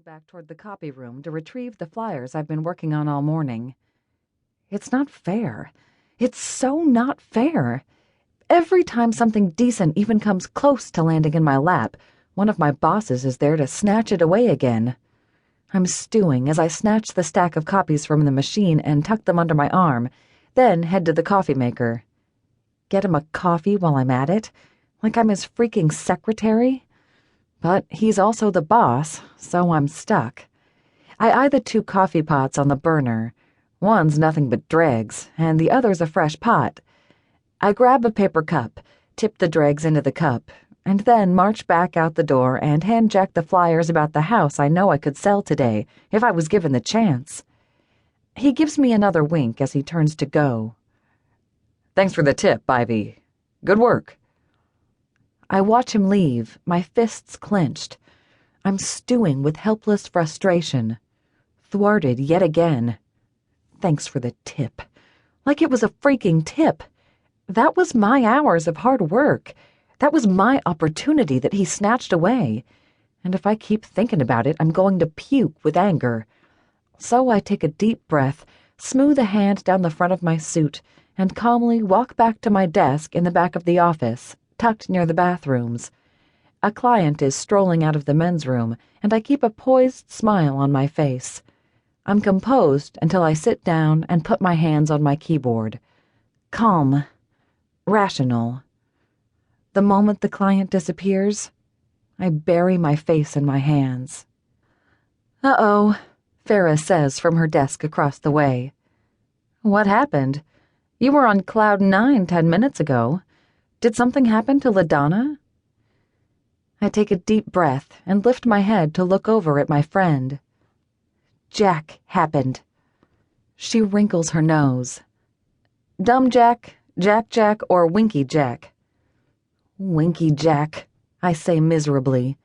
back toward the copy room to retrieve the flyers I've been working on all morning. It's not fair. It's so not fair. Every time something decent even comes close to landing in my lap, one of my bosses is there to snatch it away again. I'm stewing as I snatch the stack of copies from the machine and tuck them under my arm, then head to the coffee maker. Get him a coffee while I'm at it, like I'm his freaking secretary? But he's also the boss, so I'm stuck. I eye the 2 coffee pots on the burner. One's nothing but dregs, and the other's a fresh pot. I grab a paper cup, tip the dregs into the cup, and then march back out the door and hand Jack the flyers about the house I know I could sell today if I was given the chance. He gives me another wink as he turns to go. Thanks for the tip, Ivy. Good work. I watch him leave, my fists clenched. I'm stewing with helpless frustration. Thwarted yet again. Thanks for the tip. Like it was a freaking tip. That was my hours of hard work. That was my opportunity that he snatched away. And if I keep thinking about it, I'm going to puke with anger. So I take a deep breath, smooth a hand down the front of my suit, and calmly walk back to my desk in the back of the office, tucked near the bathrooms. A client is strolling out of the men's room, and I keep a poised smile on my face. I'm composed until I sit down and put my hands on my keyboard. Calm. Rational. The moment the client disappears, I bury my face in my hands. "Uh-oh," Farah says from her desk across the way. "What happened? You were on cloud 9 10 minutes ago. Did something happen to LaDonna?" I take a deep breath and lift my head to look over at my friend. "Jack happened." She wrinkles her nose. "Dumb Jack, Jack, or Winky Jack?" "Winky Jack," I say miserably.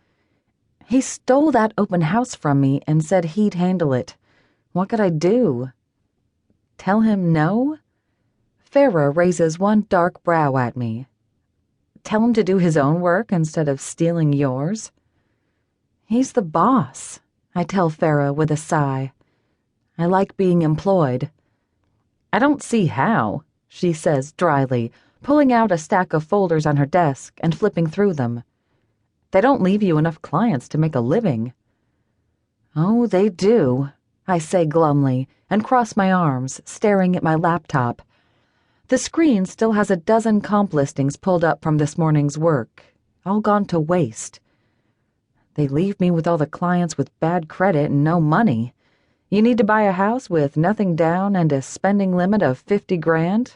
"He stole that open house from me and said he'd handle it. What could I do?" "Tell him no?" Farah raises one dark brow at me. "Tell him to do his own work instead of stealing yours?" "He's the boss," I tell Farah with a sigh. "I like being employed." "I don't see how," she says dryly, pulling out a stack of folders on her desk and flipping through them. "They don't leave you enough clients to make a living." "Oh, they do," I say glumly and cross my arms, staring at my laptop. The screen still has a dozen comp listings pulled up from this morning's work, all gone to waste. They leave me with all the clients with bad credit and no money. You need to buy a house with nothing down and a spending limit of 50 grand?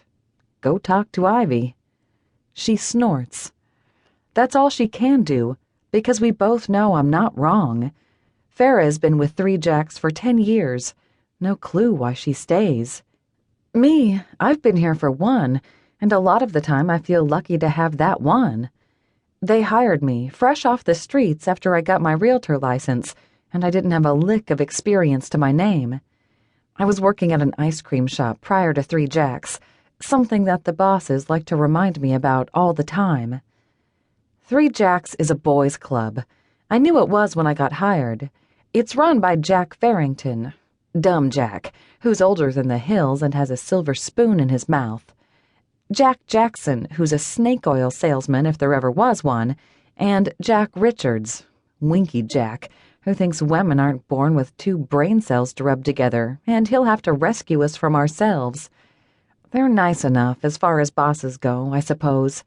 Go talk to Ivy. She snorts. That's all she can do, because we both know I'm not wrong. Farah's been with 3 Jacks for 10 years. No clue why she stays. Me, I've been here for 1, and a lot of the time I feel lucky to have that 1. They hired me, fresh off the streets after I got my realtor license, and I didn't have a lick of experience to my name. I was working at an ice cream shop prior to 3 Jacks, something that the bosses like to remind me about all the time. 3 Jacks is a boys' club. I knew it was when I got hired. It's run by Jack Farrington, Dumb Jack, who's older than the hills and has a silver spoon in his mouth. Jack Jackson, who's a snake oil salesman if there ever was one, and Jack Richards, Winky Jack, who thinks women aren't born with 2 brain cells to rub together, and he'll have to rescue us from ourselves. They're nice enough as far as bosses go, I suppose.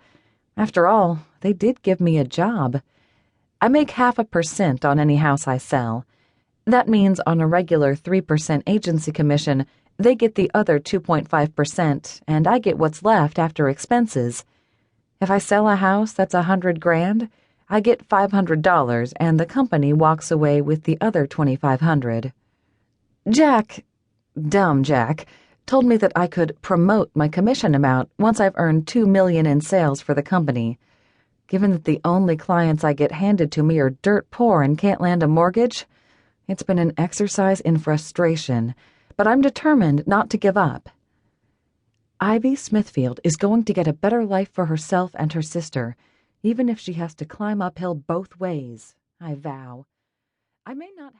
After all, they did give me a job. I make 0.5% on any house I sell. That means on a regular 3% agency commission, they get the other 2.5%, and I get what's left after expenses. If I sell a house that's 100 grand, I get $500, and the company walks away with the other 2,500. Jack, Dumb Jack, told me that I could promote my commission amount once I've earned $2 million in sales for the company. Given that the only clients I get handed to me are dirt poor and can't land a mortgage, it's been an exercise in frustration, but I'm determined not to give up. Ivy Smithfield is going to get a better life for herself and her sister, even if she has to climb uphill both ways, I vow. I may not